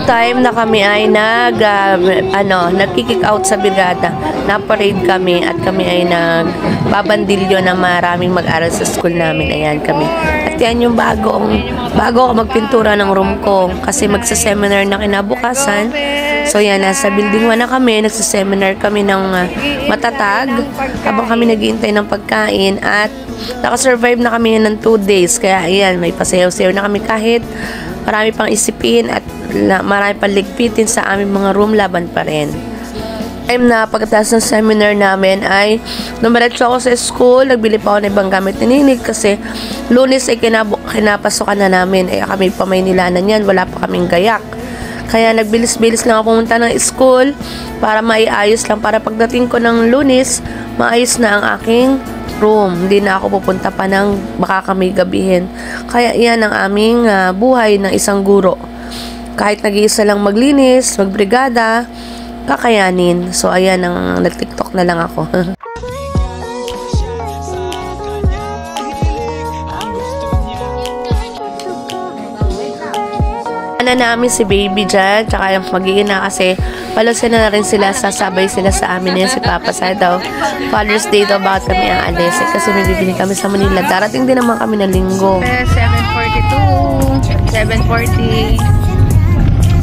Time na kami ay nagkikick out sa brigada. Na-parade kami at kami ay nagbabandilyo na maraming mag-aral sa school namin. Ayan kami. At yan yung bago ako magpintura ng room ko kasi magsa-seminar na kinabukasan. So yan, nasa building 1 na kami, nagsa-seminar kami ng matatag habang kami naghihintay ng pagkain at nakasurvive na kami ng 2 days. Kaya ayan, may pasayaw-sayaw na kami kahit marami pang isipin at marami pang ligpitin sa aming mga room, laban pa rin. Time na pagkatapos ng seminar namin ay dumiretso ako sa school, nagbili pa ako ng ibang gamit ni Ninig kasi Lunes ay kinapasokan na namin. Ay kami pa may nilanan yan, wala pa kaming gayak. Kaya nagbilis-bilis lang ako pumunta ng school para maiayos lang, para pagdating ko ng Lunes, maayos na ang aking room. Hindi na ako pupunta pa ng baka kami gabihin. Kaya yan ang aming buhay ng isang guro. Kahit nag-iisa lang maglinis, magbrigada, kakayanin. So ayan, nag-TikTok na lang ako. Namin si baby dyan, tsaka yung mag-iina kasi palusin na rin sila, sasabay sila sa amin yan si Papa. Sa daw, Father's Day daw bakit kami aalis kasi may bibili kami sa Manila. Darating din naman kami na linggo. 7:40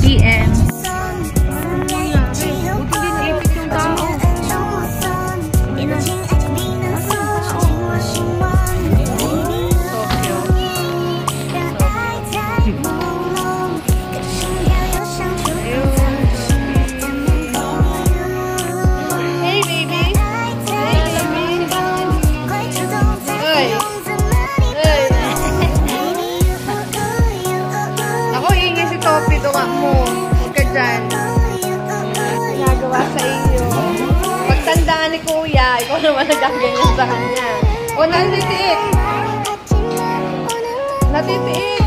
PM. Pagtandaan ni Kuya, ikaw naman nagkaganyan sa kanya. O, natitiik! Natitiik!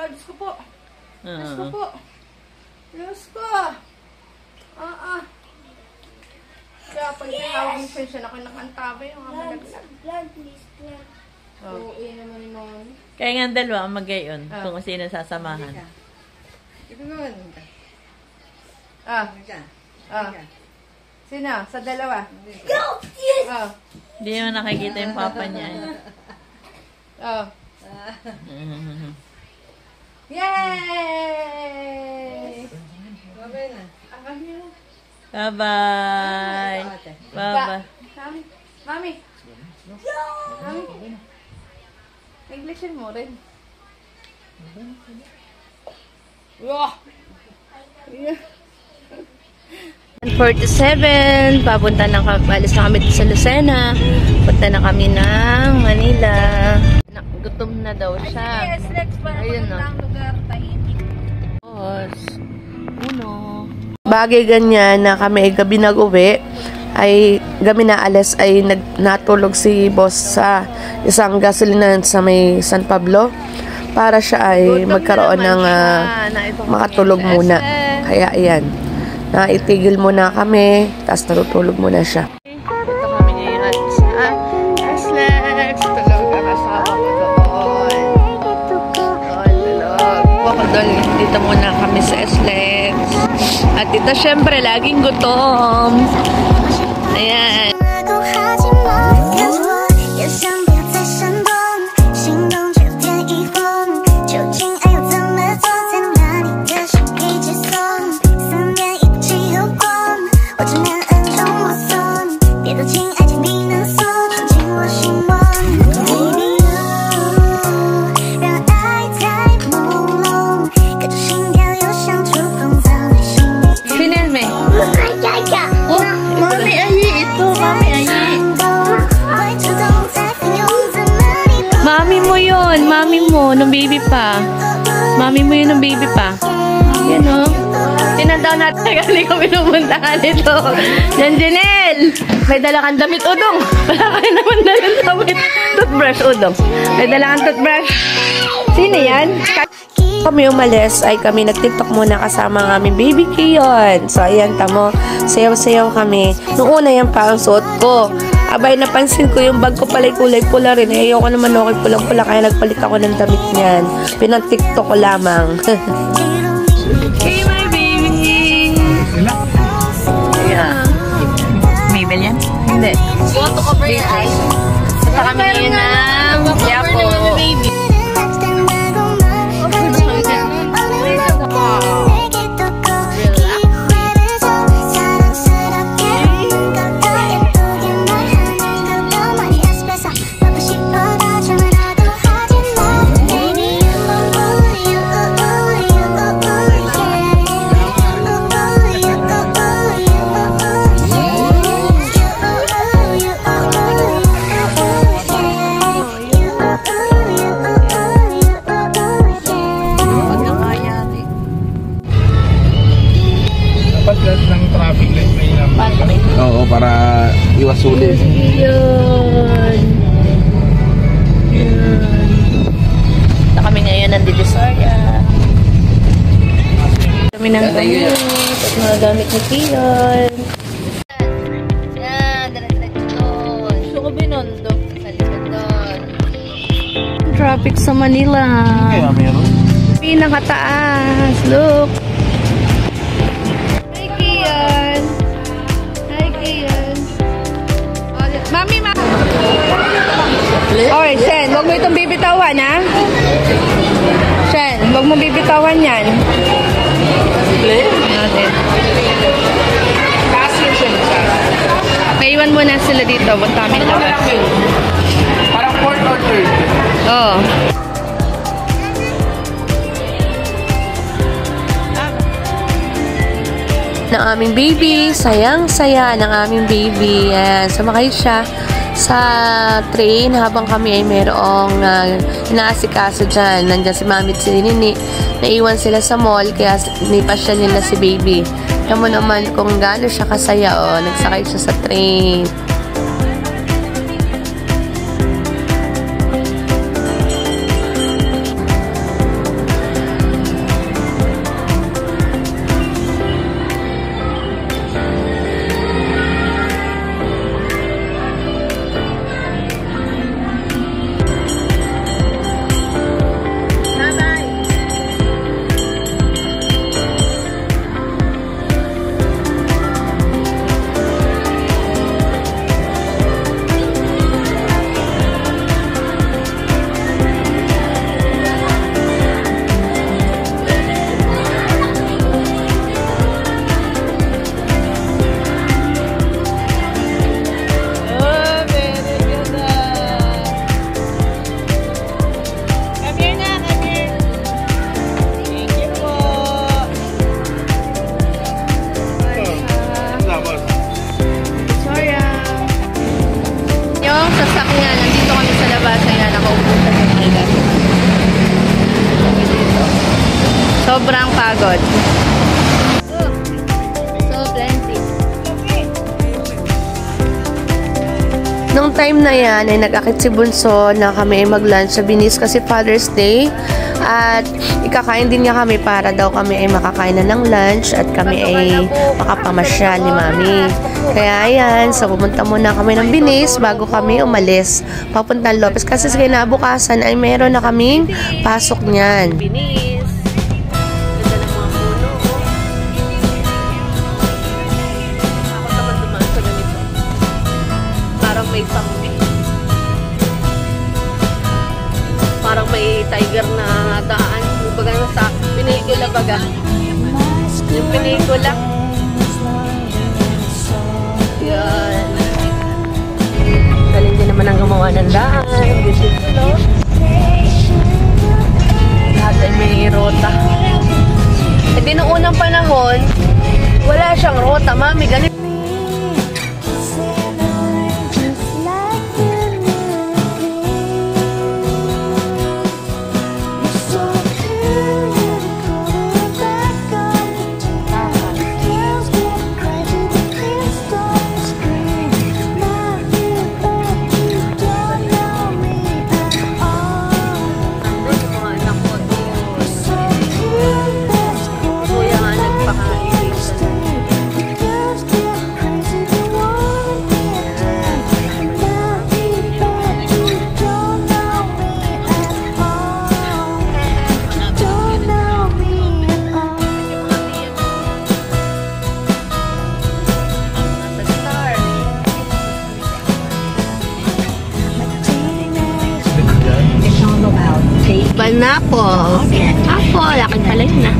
Diyos ko po. Diyos ko po. Diyos ko. Kaya pag tinawag mo siya, ako nakantabay yung mga malaglag. Plan, please, plan. Oo, naman ni Mami. Kaya nga dalawa ang mag-gayon kung sino sasamahan. Ito naman. Sino? Sa dalawa? Go! Yes! Hindi mo nakikita yung papa niya. Yay! Bye-bye! Bye-bye! Mami! Mami! Englishin mo rin. Wah! 47, papunta na alis na kami sa Lucena. Punta na kami ng Manila. Gutom na daw siya. Yes, next para magandang lugar, tahimik. Bagay ganyan na kami ay gabi nag-uwi, ay gabi na alas ay natulog si boss sa isang gasolinahan sa may San Pablo para siya ay magkaroon ng makatulog muna. Kaya ayan, naitigil muna kami, tapos natutulog muna siya. Ito kami ngayon sa Aslex. Tulog ang asawa ko doon. Tulog. Tulog. Dito muna kami sa SLEX. At ito, syempre, laging gutom. Ayan. Nung baby pa. Mami mo yun nung baby pa. Yan o. Tinandaw natin kali ko pinupuntahan ito. Yan, Janelle! May dala kang damit, Udong. Wala kayo naman dalang damit. Toothbrush, Udong. May dala kang toothbrush. Sino yan? Kami umalis ay kami nag-tiktok muna kasama ng aming baby Kiyon. So, ayan, tamo. Sayaw-sayaw kami. Noong una yan pa ang suot ko. Abay, napansin ko yung bag ko pala'y kulay pula rin. Eh, ayoko naman okay pulang-pula kaya nagpalit ako ng damit niyan. Pinag-tiktok ko lamang. Hey, my baby! Yeah. Mabel yan? Hindi. Want to cover your eyes? Punta kami ngayon ng Yapo. Oo, para iwas sulit. Yun. Ito kami ngayon ng Divisoria. Kami ng gamit. At mga gamit ni Kiyon. Yan, dalag-dalag doon. Gusto ko binondo. Sa likod doon. Traffic sa Manila. Kaya meron? Pinakataas. Look. Hi, Kiyon. Hi, Kiyon. Mami, ma. Oy, Shen, huwag mo itong bibitawan, ha? Shen, huwag mo bibitawan yan. Natin. Maiwan muna sila dito. Punta kami labas. Parang 4th or 3rd. Oo. Ng aming baby. Sayang-saya ng aming baby. Ayan. Sumakay siya sa train habang kami ay mayroong inaasikaso dyan. Nandiyan si Mami at si Nini. Naiwan sila sa mall kaya nipasya nila si baby. Kaya mo naman kung gaano siya kasaya. Oh, nagsakay siya sa train. Sobrang pagod. So plenty. Nung time na yan, ay nag-akit si Bunso na kami ay mag-lunch sa Binis kasi Father's Day. At ikakain din niya kami para daw kami ay makakain na ng lunch at kami ay makapamasyal ni Mami. Kaya ayan, so pumunta muna kami ng Binis bago kami umalis. Papuntang Lopez kasi sa kinabukasan ay meron na kaming pasok niyan. Binis. tiger na daan. Baga sa pelikula baga. Yung pelikula. Yan. Galing din naman ang gumawa ng daan. Beautiful, no? Lahat ay may rota. E di noong unang panahon, wala siyang rota, mami. Ganito. Pineapple. Apple. Akin pala yun na.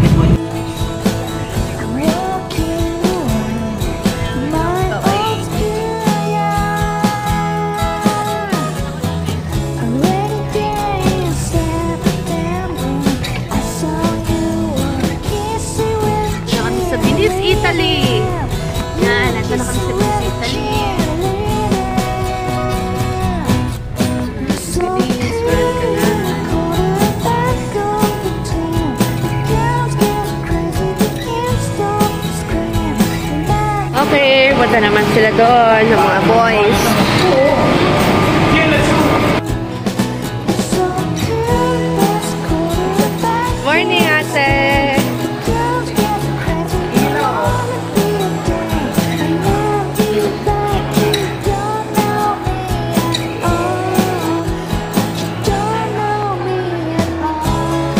Kami sa Venice, Italy. Yan. Nandun na kami sa Venice, Italy. Okay, punta naman sila doon, ng mga boys. Morning, ate!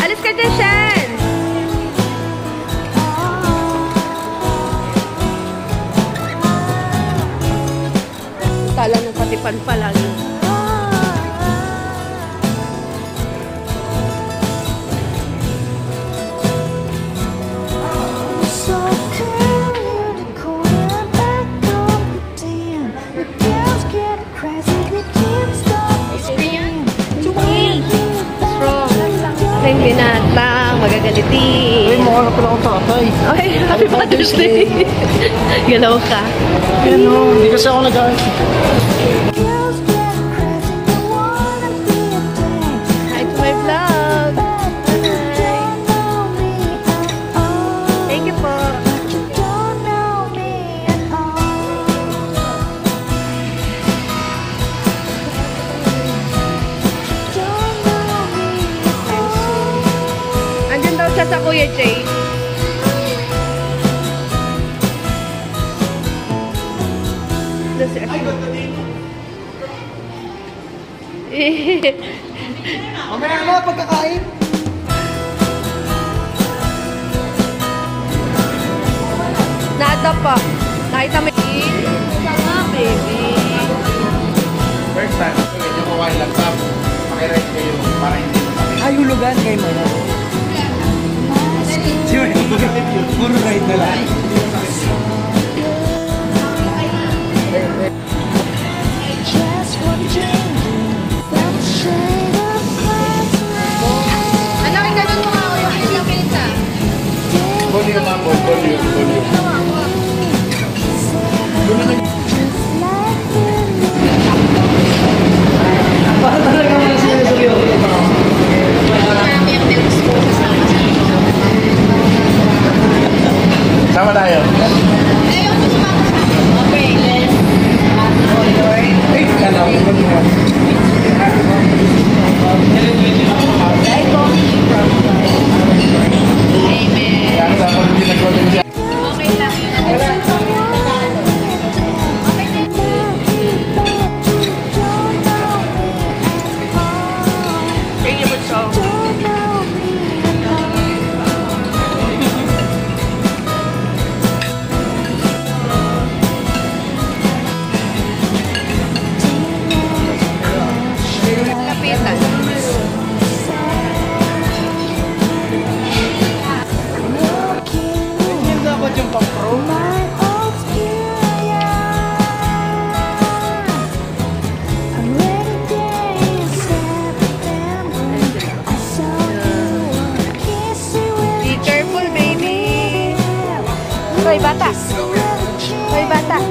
Alis ka dyan, Shan! Kala ng patipan pa lagi. Aking binata, magagalitin. Ay, mukha na pala akong tatay. Ay, happy Father's Day. Galaw ka. Ano, hindi kasi ako nag-aaral. Hi to my vlog. Hi. Thank you po. Andyan daw siya sa Kuya Jay. Mamaya na, pagkakain. Nada pa. Nakita mo sama, baby. First time, so medyo mawala lang pa. Pakiride kayo para hindi masakit. Hulugan kayo mo na. Puro ride na lang. Anak, ganun mo nga ako yung ilang pinita. Volume ako, volume. Para talaga mga sinasabi ako. Sama tayo. Hoy, bata. Hoy, bata.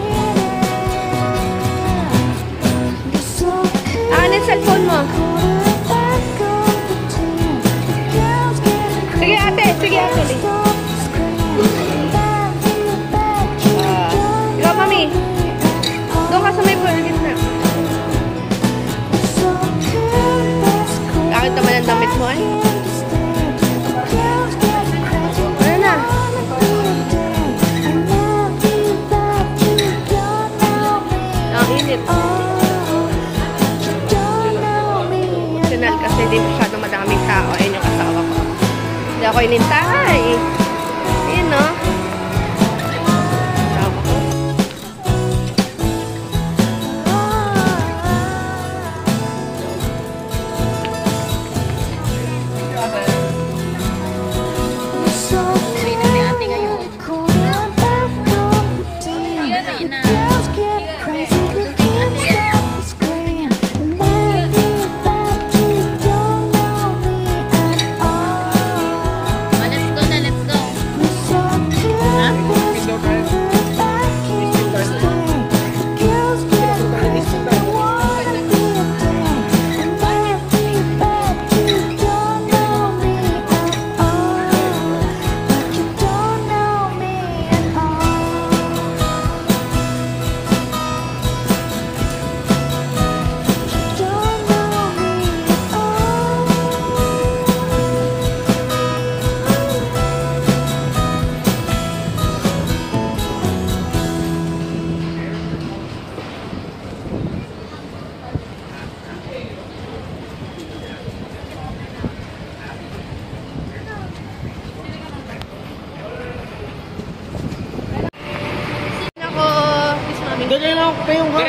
Ano yung cellphone mo? Sige, ate. Sige, ate. Ikaw, mami. Doon ka sa may burgit na. Bakit naman ang damit mo, eh? Ano na? Ang init. Emotional kasi di masyado madaming tao. Ayun yung kasawa ko. Hindi ako inintay. Ayun, no? Kasawa ko.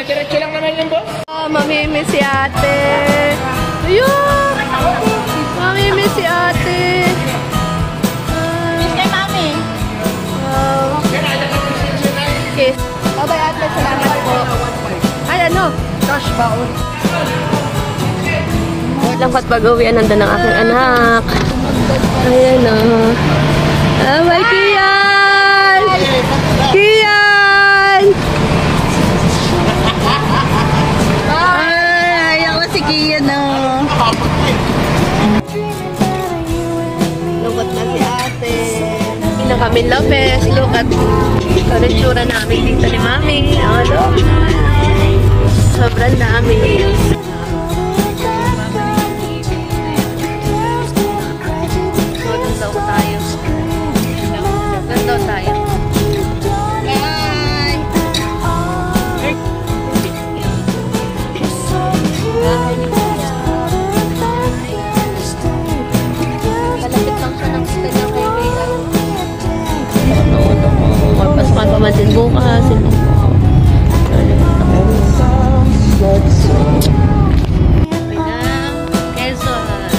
Diretso lang naman yung boss. Oh, mamimiss si ate. Ayun! Mamimiss si ate. Miss kay mami. Kiss. Bye-bye ate. Salamat po. Ay, ano? Cash baon. Lang pat pag-uwian nandun ng aking anak. Ayan o. Ah, may Kian! Kian! Ay, ako si Kian, no. Lungkot na si ate. Hindi na kami Lopez. Look at karitsura namin dito ni Mami. Ano? Sobrang dami. Doon daw tayo. Doon daw tayo. Malapit lang siya ng Stella Highway. Pasukan pa man din bukas. Quezon.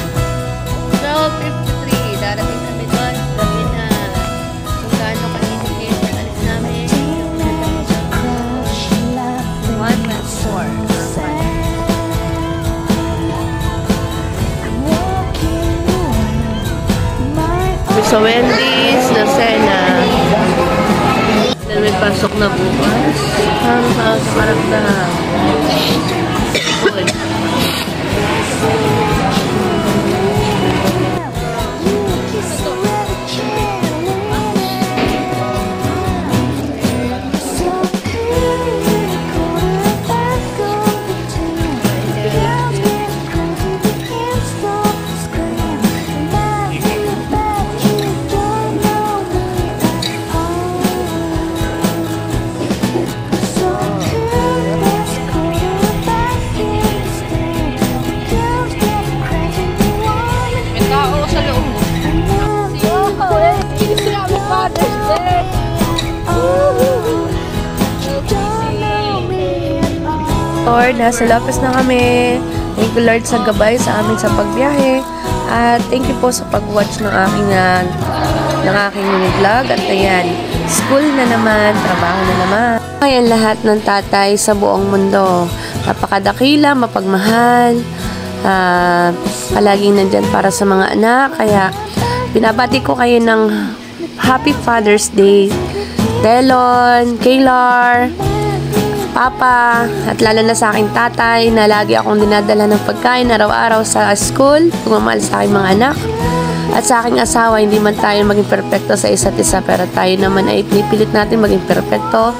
12:53. Darating kami doon. Sabi na kung gaano kainit. Alis namin. 1:04. Sa Wendy's, Lucena. Dahil may pasok na bukas. Ang sa karakter. Good. Lord, nasa Lopez na kami. Thank you Lord sa gabay sa amin sa pagbiyahe. At thank you po sa pag-watch ng aking vlog. At ayan, school na naman, trabaho na naman. Ayan lahat ng tatay sa buong mundo. Napakadakila, mapagmahal. Palaging nandyan para sa mga anak. Kaya binabati ko kayo ng Happy Father's Day. Delon, Kaylar, Papa, at lalo na sa aking tatay na lagi akong dinadala ng pagkain araw-araw sa school, pagmamahal sa aking mga anak. At sa aking asawa, hindi man tayo maging perpekto sa isa't isa, pero tayo naman ay pinipilit natin maging perpekto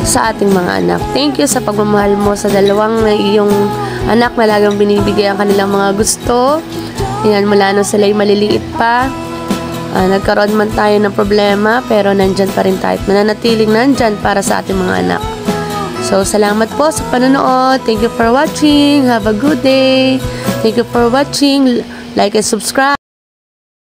sa ating mga anak. Thank you sa pagmamahal mo sa dalawang na iyong anak na laging binibigay ang kanilang mga gusto. Yan, mula nung sila'y maliliit pa. Nagkaroon man tayo ng problema, pero nandyan pa rin tayo. Mananatiling nandyan para sa ating mga anak. So, salamat po sa panonood. Thank you for watching. Have a good day. Thank you for watching. Like and subscribe.